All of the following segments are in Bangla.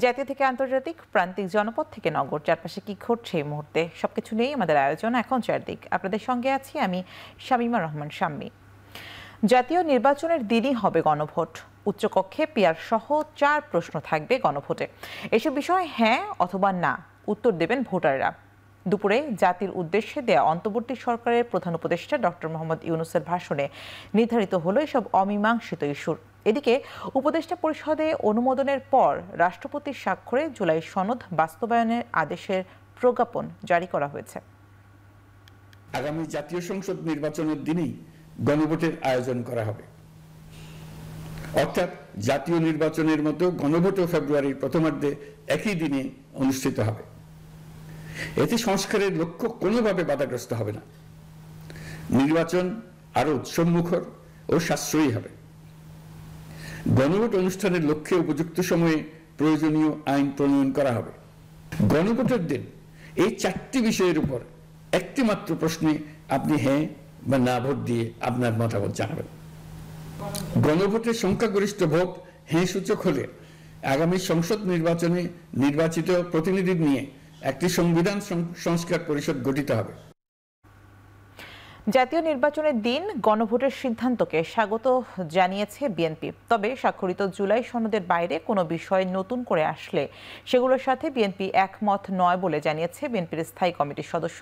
জাতীয় থেকে আন্তর্জাতিক, প্রান্তিক, জনপদ থেকে নগর, চারপাশে কি ঘটছে এই মুহূর্তে সবকিছু নিয়েই আমাদের আয়োজন এখন চারদিক। আপনাদের সঙ্গে আছি আমি শামীমা রহমান শাম্মী। জাতীয় নির্বাচনের দিনই হবে গণভোট। উচ্চকক্ষে পিআর সহ 4 প্রশ্ন থাকবে গণভোটে। এসব বিষয়ে হ্যাঁ অথবা না উত্তর দেবেন ভোটাররা। দুপুরে জাতির উদ্দেশ্যে দেয়া অন্তর্বর্তী সরকারের প্রধান উপদেষ্টা ডক্টর মোহাম্মদ ইউনূসের ভাষণে নির্ধারিত হলো এসব অমীমাংসিত ইস্যুর। এদিকে উপদেষ্টা পরিষদে অনুমোদনের পর রাষ্ট্রপতির স্বাক্ষরে জুলাই সনদ বাস্তবায়নের আদেশের প্রজ্ঞাপন জারি করা হয়েছে। আগামী জাতীয় সংসদ নির্বাচনের দিনেই গণভোটের আয়োজন করা হবে, অর্থাৎ জাতীয় নির্বাচনের মতো গণভোটও ফেব্রুয়ারির প্রথমার্ধে একই দিনে অনুষ্ঠিত হবে। এতে সংস্কারের লক্ষ্য কোনোভাবে বাধাগ্রস্ত হবে না। নির্বাচন আরো উৎসবমুখর ও সাশ্রয়ী হবে। গণভোট অনুষ্ঠানের লক্ষ্যে উপযুক্ত সময়ে প্রয়োজনীয় আইন প্রণয়ন করা হবে। গণভোটের দিন এই 4টি বিষয়ের উপর একটি মাত্র প্রশ্নে আপনি হ্যাঁ বা না ভোট দিয়ে আপনার মতামত জানাবেন। গণভোটের সংখ্যাগরিষ্ঠ ভোট হ্যাঁ সূচক হলে আগামী সংসদ নির্বাচনে নির্বাচিত প্রতিনিধি নিয়ে একটি সংবিধান সংস্কার পরিষদ গঠিত হবে। জাতীয় নির্বাচনের দিন গণভোটের সিদ্ধান্তকে স্বাগত জানিয়েছে বিএনপি। তবে স্বাক্ষরিত জুলাই সনদের বাইরে কোনো বিষয় নতুন করে আসলে সেগুলোর সাথে বিএনপি একমত নয় বলে জানিয়েছে বিএনপির স্থায়ী কমিটির সদস্য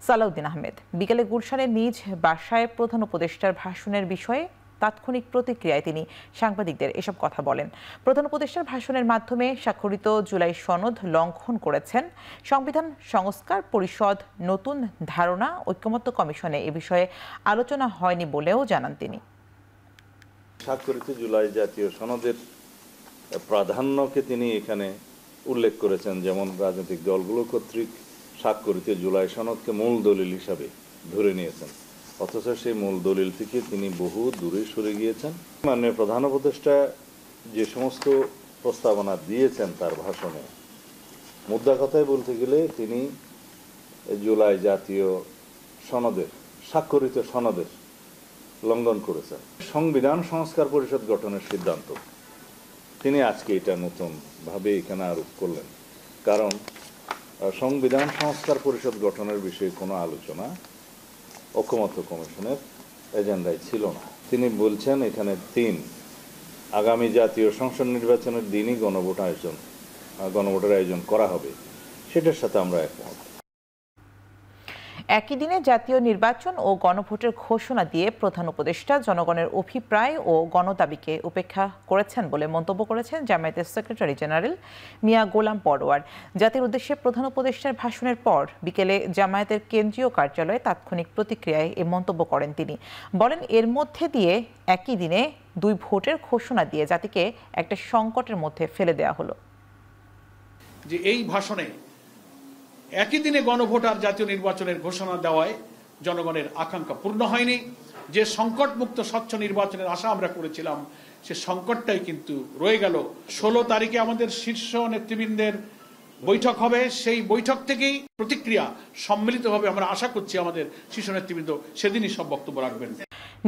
সালাউদ্দিন আহমেদ। বিকেলে গুলশানের নিজ বাসায় প্রধান উপদেষ্টার ভাষণের বিষয়ে তাৎক্ষণিক প্রতিক্রিয়ায় তিনি সাংবাদিকদের এসব কথা বলেন। প্রধান উপদেষ্টার ভাষণের মাধ্যমে স্বাক্ষরিত জুলাই সনদ লঙ্ঘন করেছেন সংবিধান সংস্কার পরিষদ, নতুন ধারণা ঐকমত্য কমিশনে এ বিষয়ে আলোচনা হয়নি বলেও জানান তিনি। স্বাক্ষরিত জুলাই জাতীয় সনদের প্রাধান্যকে তিনি এখানে উল্লেখ করেছেন, যেমন রাজনৈতিক দলগুলো কর্তৃক স্বাক্ষরিত জুলাই সনদকে মূল দলিল হিসাবে ধরে নিয়েছেন, অথচ সেই মূল দলিল থেকে তিনি বহু দূরে সরে গিয়েছেন। মাননীয় প্রধান উপদেষ্টা যে সমস্ত প্রস্তাবনা দিয়েছেন তার ভাষণে, মুদ্রা কথায় বলতে গেলে তিনি জুলাই জাতীয় সনদের স্বাক্ষরিত সনদের লঙ্ঘন করেছেন। সংবিধান সংস্কার পরিষদ গঠনের সিদ্ধান্ত তিনি আজকে এটা নতুনভাবে এখানে আরোপ করলেন, কারণ সংবিধান সংস্কার পরিষদ গঠনের বিষয়ে কোনো আলোচনা ঐকমত্য কমিশনের এজেন্ডায় ছিল না। তিনি বলছেন এখানে আগামী জাতীয় সংসদ নির্বাচনের দিনই গণভোটের আয়োজন করা হবে, সেটার সাথে আমরা একমত। একই দিনে জাতীয় নির্বাচন ও গণভোটের ঘোষণা দিয়ে প্রধান উপদেষ্টা জনগণের অভিপ্রায় ও গণদাবিকে উপেক্ষা করেছেন বলে মন্তব্য করেছেন জামায়াতের সেক্রেটারি জেনারেল মিয়া গোলাম পরোয়ার। জাতির উদ্দেশ্যে প্রধান উপদেষ্টার ভাষণের পর বিকেলে জামায়াতের কেন্দ্রীয় কার্যালয়ে তাৎক্ষণিক প্রতিক্রিয়ায় এ মন্তব্য করেন তিনি। বলেন, এর মধ্যে দিয়ে একই দিনে 2 ভোটের ঘোষণা দিয়ে জাতিকে একটা সংকটের মধ্যে ফেলে দেওয়া হলো। যে এই ভাষণে একই দিনে গণভোট আর জাতীয় নির্বাচনের ঘোষণা দেওয়ায় জনগণের আকাঙ্ক্ষা পূর্ণ হয়নি। যে সংকটমুক্ত স্বচ্ছ নির্বাচনের আশা আমরা করেছিলাম, সে সংকটটাই কিন্তু রয়ে গেল। 16 তারিখে আমাদের শীর্ষ নেতৃবৃন্দের বৈঠক হবে, সেই বৈঠক থেকেই প্রতিক্রিয়া সম্মিলিতভাবে আমরা আশা করছি আমাদের শীর্ষ নেতৃবৃন্দ সেদিনই সব বক্তব্য রাখবেন।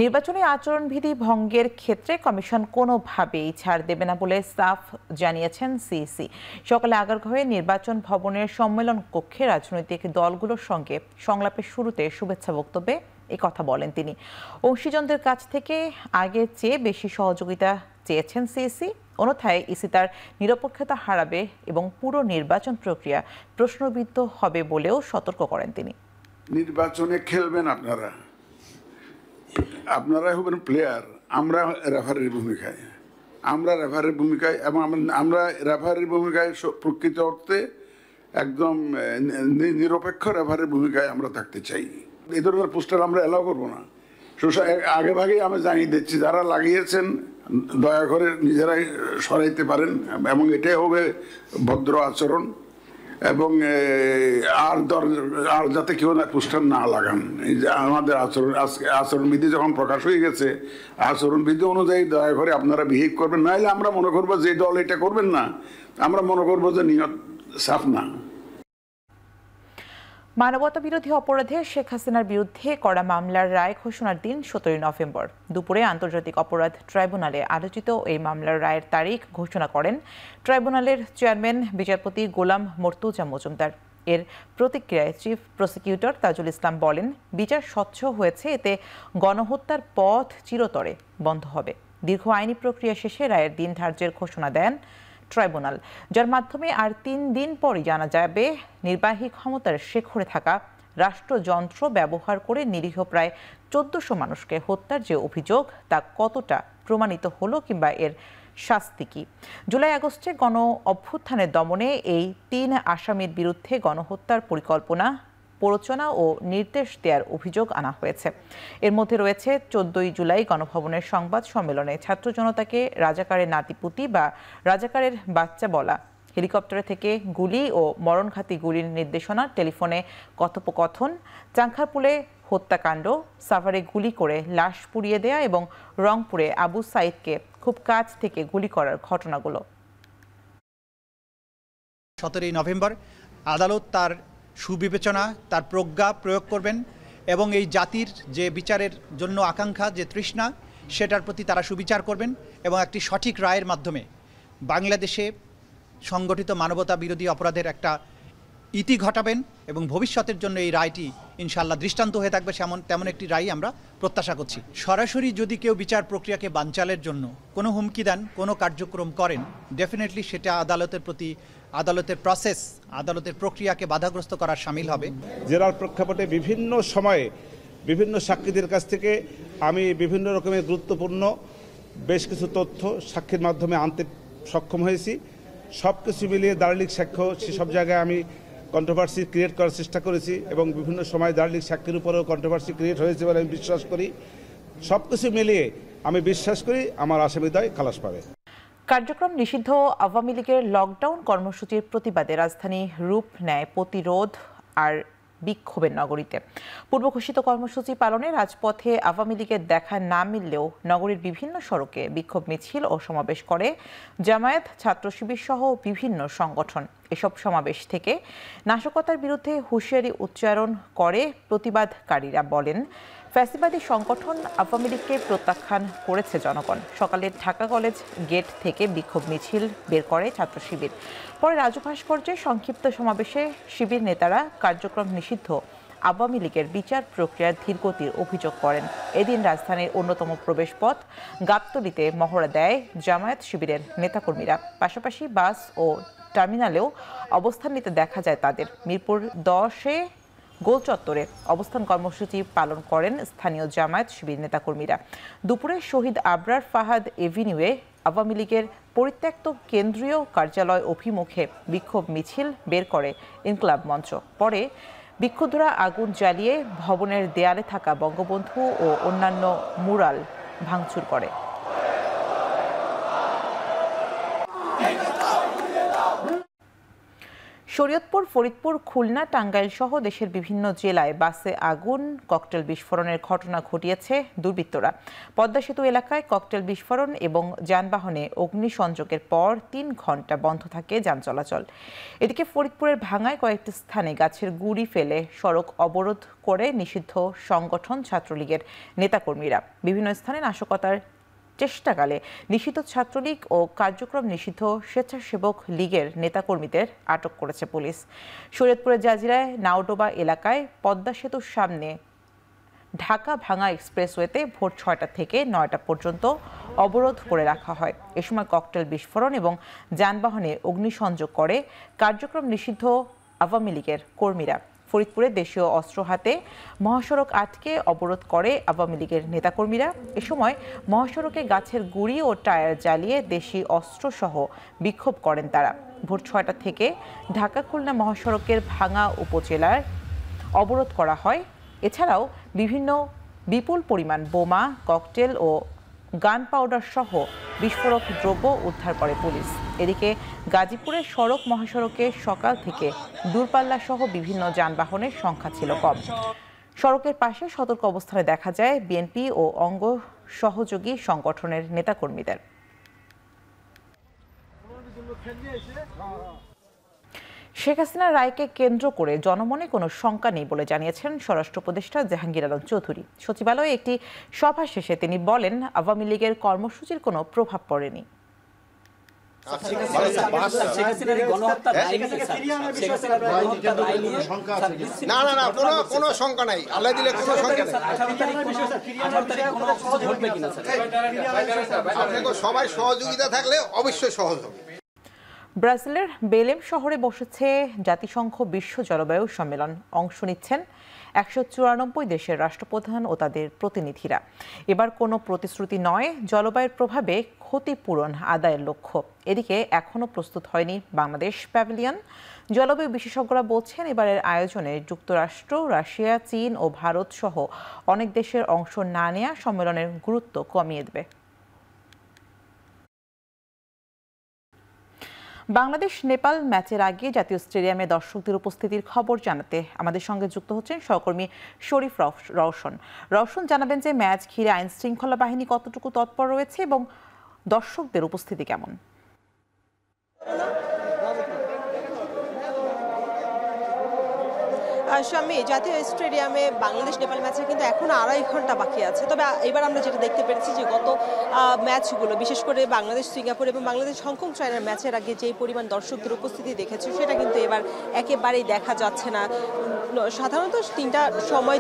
নির্বাচনী আচরণবিধি ভঙ্গের ক্ষেত্রে কমিশন কোনোভাবেই ছাড় দেবে না বলে সাফ জানিয়েছেন সিইসি। সকালে আগারগাঁওয়ে নির্বাচন ভবনের সম্মেলন কক্ষে রাজনৈতিক দলগুলোর সঙ্গে সংলাপের শুরুতে শুভেচ্ছা বক্তব্যে এই কথা বলেন তিনি। অংশীজনদের কাছ থেকে আগের চেয়ে বেশি সহযোগিতা চেয়েছেন সিইসি। অন্যথায় ইসি তার নিরপেক্ষতা হারাবে এবং পুরো নির্বাচন প্রক্রিয়া প্রশ্নবিদ্ধ হবে বলেও সতর্ক করেন তিনি। নির্বাচনে খেলবেন আপনারা হবেন প্লেয়ার, আমরা রেফারির ভূমিকায় এবং আমরা রেফারির ভূমিকায় প্রকৃত অর্থে একদম নিরপেক্ষ রেফারির ভূমিকায় আমরা থাকতে চাই। এই ধরনের পোস্টার আমরা এলাও করবো না। আগে ভাগেই আমরা জানিয়ে দিচ্ছি, যারা লাগিয়েছেন দয়া করে নিজেরাই সরাইতে পারেন এবং এটাই হবে ভদ্র আচরণ। এবং আর যাতে কেউ না পোস্টার না লাগান। এই যে আমাদের আচরণবিধি যখন প্রকাশ হয়ে গেছে, আচরণবিধি অনুযায়ী দয়া করে আপনারা বিহেভ করবেন, নাহলে আমরা মনে করবো যে দল এটা করবেন না, আমরা মনে করবো যে নিয়ত সাফ না। মানবতা বিরোধী অপরাধে শেখ হাসিনার বিরুদ্ধে করা মামলার রায় ঘোষণার দিন 17 নভেম্বর দুপুরে আন্তর্জাতিক অপরাধ ট্রাইব্যুনালে আলোচিত এই মামলার রায়ের তারিখ ঘোষণা করেন ট্রাইব্যুনালের চেয়ারম্যান বিচারপতি গোলাম মর্তুজা মজুমদার। এর প্রতিক্রিয়ায় চিফ প্রসিকিউটর তাজুল ইসলাম বলেন, বিচার স্বচ্ছ হয়েছে, এতে গণহত্যার পথ চিরতরে বন্ধ হবে। দীর্ঘ আইনি প্রক্রিয়া শেষে রায়ের দিন ধার্যের ঘোষণা দেন ট্রাইব্যুনাল, যার মাধ্যমে আর 3 দিন পরই জানা যাবে নির্বাহী ক্ষমতার শেকড়ে থাকা রাষ্ট্রযন্ত্র ব্যবহার করে নিরীহ প্রায় 1400 মানুষকে হত্যার যে অভিযোগ তা কতটা প্রমাণিত হলো কিংবা এর শাস্তি কি। জুলাই আগস্টে গণ অভ্যুত্থানের দমনে এই 3 আসামির বিরুদ্ধে গণহত্যার পরিকল্পনা, প্ররোচনা ও নির্দেশ দেওয়ার অভিযোগ আনা হয়েছে। এর মধ্যে রয়েছে 14 জুলাই গণভবনের সংবাদ সম্মেলনে ছাত্র জনতাকে রাজাকারের নাতিপুতি বা রাজাকারের বাচ্চা বলা, হেলিকপ্টারে থেকে গুলি ও মরণঘাতী গুলির নির্দেশনা, টেলিফোনে কথোপকথন, চাংখারপুলে হত্যাকাণ্ড, সাভারে গুলি করে লাশ পুড়িয়ে দেয়া এবং রংপুরে আবু সাইদকে খুব কাছ থেকে গুলি করার ঘটনাগুলো। 17 নভেম্বর আদালত তার সুবিবেচনা, তার প্রজ্ঞা প্রয়োগ করবেন এবং এই জাতির যে বিচারের জন্য আকাঙ্ক্ষা, যে তৃষ্ণা, সেটার প্রতি তারা সুবিচার করবেন এবং একটি সঠিক রায়ের মাধ্যমে বাংলাদেশে সংগঠিত মানবতা বিরোধী অপরাধের একটা ইতি ঘটাবেন এবং ভবিষ্যতের জন্য এই রায়টি ইনশাআল্লাহ দৃষ্টান্ত হয়ে থাকবে, তেমন একটি রায় আমরা প্রত্যাশা করছি। সরাসরি যদি কেউ বিচার প্রক্রিয়াকে বানচালের জন্য কোনো হুমকি দেন, কোনো কার্যক্রম করেন, ডেফিনেটলি সেটা আদালতের প্রতি, আদালতের প্রসেস, আদালতের প্রক্রিয়াকে বাধাগ্রস্ত করার শামিল হবে। জেরার প্রেক্ষাপটে বিভিন্ন সময়ে বিভিন্ন সাক্ষীদের কাছ থেকে আমি বিভিন্ন রকমের গুরুত্বপূর্ণ বেশ কিছু তথ্য সাক্ষীর মাধ্যমে আনতে সক্ষম হয়েছি। সব কিছু মিলিয়ে দালিলিক সাক্ষ্য সেসব জায়গায় আমি কন্ট্রোভার্সি ক্রিয়েট করার চেষ্টা করেছি এবং বিভিন্ন সময় দালিলিক সাক্ষীর উপরেও কন্ট্রোভার্সি ক্রিয়েট হয়েছে বলে আমি বিশ্বাস করি। সব কিছু মিলিয়ে আমি বিশ্বাস করি আমার আসামিদ্বয় খালাস পাবে। কার্যক্রম নিষিদ্ধ আওয়ামী লীগের লকডাউন কর্মসূচির প্রতিবাদে রাজধানী রূপ নেয় প্রতিরোধ আর বিক্ষোভের নগরীতে। পূর্ব ঘোষিত কর্মসূচি পালনে রাজপথে আওয়ামী লীগের দেখা না মিললেও নগরীর বিভিন্ন সড়কে বিক্ষোভ মিছিল ও সমাবেশ করে জামায়াত, ছাত্র শিবির সহ বিভিন্ন সংগঠন। এসব সমাবেশ থেকে নাশকতার বিরুদ্ধে হুঁশিয়ারি উচ্চারণ করে প্রতিবাদকারীরা বলেন, ফ্যাসিবাদী সংগঠন আওয়ামী লীগকে প্রত্যাখ্যান করেছে জনগণ। সকালে ঢাকা কলেজ গেট থেকে বিক্ষোভ মিছিল বের করে ছাত্র শিবির। পরে রাজু ভাস্কর্যে সংক্ষিপ্ত সমাবেশে শিবির নেতারা কার্যক্রম নিষিদ্ধ আওয়ামী লীগের বিচার প্রক্রিয়ার ধীরগতির অভিযোগ করেন। এদিন রাজধানীর অন্যতম প্রবেশপথ গাবতলীতে মহড়া দেয় জামায়াত শিবিরের নেতাকর্মীরা। পাশাপাশি বাস ও টার্মিনালেও অবস্থান নিতে দেখা যায় তাদের। মিরপুর 10-এ গোল চত্বরে অবস্থান কর্মসূচি পালন করেন স্থানীয় জামায়াত শিবির নেতাকর্মীরা। দুপুরে শহীদ আবরার ফাহাদ এভিনিউয়ে আওয়ামী লীগের পরিত্যক্ত কেন্দ্রীয় কার্যালয় অভিমুখে বিক্ষোভ মিছিল বের করে ইনকলাব মঞ্চ। পরে বিক্ষুব্ধরা আগুন জ্বালিয়ে ভবনের দেয়ালে থাকা বঙ্গবন্ধু ও অন্যান্য মুরাল ভাঙচুর করে। শরীয়তপুর, ফরিদপুর, খুলনা, টাঙ্গাইল সহ দেশের বিভিন্ন জেলায় বাসে আগুন, ককটেল বিস্ফোরণের ঘটনা ঘটিয়েছে দুর্বৃত্তরা। পদ্মা সেতু এলাকায় ককটেল বিস্ফোরণ এবং যানবাহনে অগ্নিসংযোগের পর 3 ঘন্টা বন্ধ থাকে যান চলাচল। এদিকে ফরিদপুরের ভাঙায় কয়েকটি স্থানে গাছের গুঁড়ি ফেলে সড়ক অবরোধ করে নিষিদ্ধ সংগঠন ছাত্রলীগের নেতাকর্মীরা। বিভিন্ন স্থানে নাশকতার চেষ্টাকালে নিষিদ্ধ ছাত্রলীগ ও কার্যক্রম নিষিদ্ধ স্বেচ্ছাসেবক লীগের নেতাকর্মীদের আটক করেছে পুলিশ। শরীয়তপুরের জাজিরায় নাওডোবা এলাকায় পদ্মা সেতুর সামনে ঢাকা ভাঙা এক্সপ্রেসওয়েতে ভোর 6টা থেকে 9টা পর্যন্ত অবরোধ করে রাখা হয়। এ সময় ককটেল বিস্ফোরণ এবং যানবাহনে অগ্নিসংযোগ করে কার্যক্রম নিষিদ্ধ আওয়ামী লীগের কর্মীরা। ফরিদপুরে দেশীয় অস্ত্র হাতে মহাসড়ক আটকে অবরোধ করে আওয়ামী লীগের নেতাকর্মীরা। এ সময় মহাসড়কে গাছের গুঁড়ি ও টায়ার জ্বালিয়ে দেশি অস্ত্রসহ বিক্ষোভ করেন তারা। ভোর 6টা থেকে ঢাকা খুলনা মহাসড়কের ভাঙা উপজেলার অবরোধ করা হয়। এছাড়াও বিপুল পরিমাণ বোমা, ককটেল ও গান পাউডার সহ বিস্ফোরক দ্রব্য উদ্ধার করে পুলিশ। এদিকে গাজীপুরের সড়ক মহাসড়কে সকাল থেকে দূরপাল্লা সহ বিভিন্ন যানবাহনের সংখ্যা ছিল কম। সড়কের পাশে সতর্ক অবস্থানে দেখা যায় বিএনপি ও অঙ্গ সহযোগী সংগঠনের নেতাকর্মীদের। শেখ হাসিনার রায়কে কেন্দ্র করে জনমনে কোনো শঙ্কা নেই বলে জানিয়েছেন স্বরাষ্ট্র উপদেষ্টা জাহাঙ্গীর আলম চৌধুরী। সচিবালয়ে একটি সভা শেষে তিনি বলেন, আওয়ামী লীগের কর্মসূচির কোনো প্রভাব পড়েনি। না না না, কোনো শঙ্কা নাই, আল্লাহ দিলে কোনো শঙ্কা নাই। আপনাকে সবাই সহযোগিতা থাকলে অবশ্যই সহজ হবে। ব্রাজিলের বেলেম শহরে বসেছে জাতিসংঘ বিশ্ব জলবায়ু সম্মেলন। অংশ নিচ্ছেন 194 দেশের রাষ্ট্রপ্রধান ও তাদের প্রতিনিধিরা। এবার কোনো প্রতিশ্রুতি নয়, জলবায়ুর প্রভাবে ক্ষতিপূরণ আদায়ের লক্ষ্য। এদিকে এখনও প্রস্তুত হয়নি বাংলাদেশ প্যাভিলিয়ন। জলবায়ু বিশেষজ্ঞরা বলছেন, এবারের আয়োজনে যুক্তরাষ্ট্র, রাশিয়া, চীন ও ভারত সহ অনেক দেশের অংশ না নেওয়া সম্মেলনের গুরুত্ব কমিয়ে দেবে। বাংলাদেশ নেপাল ম্যাচের আগে জাতীয় স্টেডিয়ামে দর্শকদের উপস্থিতির খবর জানাতে আমাদের সঙ্গে যুক্ত হচ্ছেন সহকর্মী শরীফ রওশন। রওশন, জানাবেন যে ম্যাচ ঘিরে আইন শৃঙ্খলা বাহিনী কতটুকু তৎপর রয়েছে এবং দর্শকদের উপস্থিতি কেমন? স্বামী, জাতীয় স্টেডিয়ামে বাংলাদেশ নেপাল ম্যাচে কিন্তু এখন 2.5 ঘন্টা বাকি আছে। তবে এবার আমরা যেটা দেখতে পেরেছি যে গত ম্যাচগুলো, বিশেষ করে বাংলাদেশ সিঙ্গাপুর এবং বাংলাদেশ হংকং চায়নার ম্যাচের আগে যেই পরিমাণ দর্শকদের উপস্থিতি দেখেছি সেটা কিন্তু এবার একেবারেই দেখা যাচ্ছে না। সাধারণত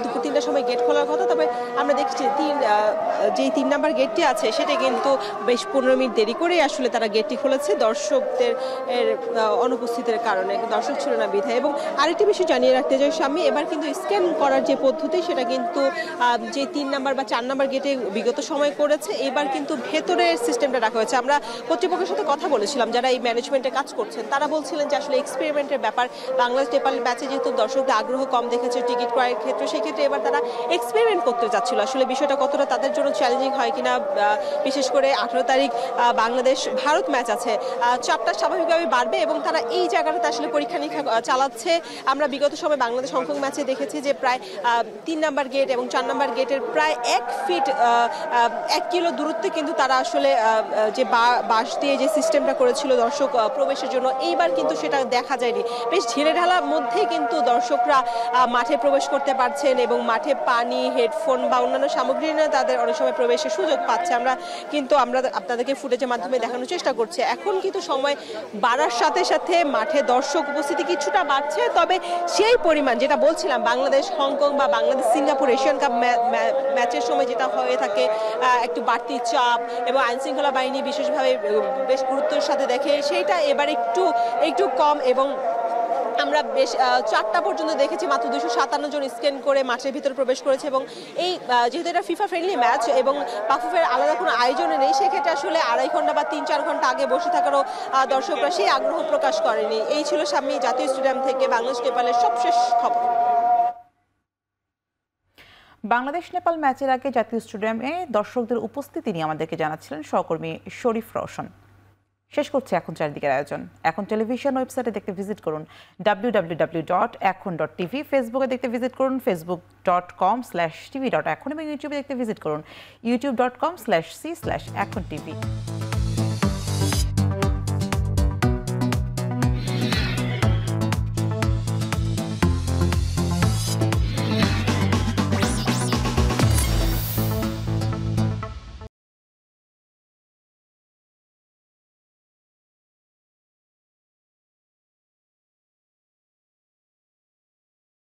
দুপুর 3টার সময় গেট খোলার কথা, তবে আমরা দেখছি যেই 3 নম্বর গেটটি আছে সেটা কিন্তু বেশ 15 মিনিট দেরি করেই আসলে তারা গেটটি খুলেছে দর্শকদের অনুপস্থিতির কারণে। দর্শক ছিল না বিধায়। এবং আরেকটি বিষয় জানিয়ে রাখতে চাই স্বামী, এবার কিন্তু স্ক্যান করার যে পদ্ধতি সেটা কিন্তু যে 3 নম্বর বা 4 নম্বর গেটে বিগত সময় করেছে, এবার কিন্তু ভেতরের সিস্টেমটা রাখা হয়েছে। আমরা কর্তৃপক্ষের সাথে কথা বলেছিলাম, যারা এই ম্যানেজমেন্টে কাজ করছেন, তারা বলছিলেন যে আসলে এক্সপেরিমেন্টের ব্যাপার। বাংলাদেশ নেপাল ম্যাচে যেহেতু দর্শকদের আগ্রহ কম দেখেছে টিকিট ক্রয়ের ক্ষেত্রে, সেক্ষেত্রে এবার তারা এক্সপেরিমেন্ট করতে যাচ্ছিল। আসলে বিষয়টা কতটা তাদের জন্য চ্যালেঞ্জিং হয় কিনা, বিশেষ করে 18 তারিখ বাংলাদেশ ভারত ম্যাচ আছে, চাপটা স্বাভাবিকভাবে বাড়বে এবং তারা এই জায়গাটাতে আসলে পরীক্ষা নিরীক্ষা চালাচ্ছে। আমরা বিগত সময় বাংলাদেশ হংকং ম্যাচে দেখেছি যে প্রায় 3 নম্বর গেট এবং 4 নম্বর গেটের প্রায় 1 ফিট 1 কিলো দূরত্বে কিন্তু তারা আসলে যে বাঁশ দিয়ে যে সিস্টেমটা করেছিল দর্শক প্রবেশের জন্য, এইবার কিন্তু সেটা দেখা যায়নি। বেশ ঢিলে ঢালার মধ্যেই কিন্তু দর্শকরা মাঠে প্রবেশ করতে পারছেন এবং মাঠে পানি, হেডফোন বা অন্যান্য সামগ্রী নিয়ে তাদের অনেক সময় প্রবেশের সুযোগ পাচ্ছে। আমরা আপনাদেরকে ফুটেজের মাধ্যমে দেখানোর চেষ্টা করছি। এখন কিন্তু সময় বাড়ার সাথে সাথে মাঠে দর্শক উপস্থিতি কিছুটা বাড়ছে, তবে সেই পরিমাণ যেটা বলছিলাম বাংলাদেশ হংকং বা বাংলাদেশ সিঙ্গাপুর এশিয়ান কাপ ম্যাচের সময় যেটা হয়ে থাকে, একটু বাড়তি চাপ এবং আইনশৃঙ্খলা বাহিনী বিশেষভাবে বেশ গুরুত্বের সাথে দেখে, সেইটা এবার একটু কম। এবং আমরা বেশ 4টা পর্যন্ত দেখেছি মাত্র 257 জন স্ক্যান করে মাঠের ভিতরে প্রবেশ করেছে। এবং এই যেহেতু এটা ফিফা ফ্রেন্ডলি ম্যাচ এবং বাফুফের আলাদা কোনো আয়োজনে নেই, সেক্ষেত্রে আসলে 2.5 ঘন্টা বা 3-4 ঘন্টা আগে বসে থাকারও দর্শকরা সেই আগ্রহ প্রকাশ করেনি। এই ছিল স্বামী জাতীয় স্টেডিয়াম থেকে বাংলাদেশ নেপালের সবশেষ খবর। বাংলাদেশ নেপাল ম্যাচের আগে জাতীয় স্টেডিয়ামে দর্শকদের উপস্থিতি নিয়ে আমাদেরকে জানাচ্ছিলেন সহকর্মী শরীফ রওশন। শেষ করছে এখন চারদিকের আয়োজন। এখন টেলিভিশন ওয়েবসাইটে দেখতে ভিজিট করুন www.ekhon.tv, ফেসবুকে দেখতে ভিজিট করুন facebook.com/tv.ekhon এবং ইউটিউবে দেখতে ভিজিট করুন youtube.com/c/ekhon tv।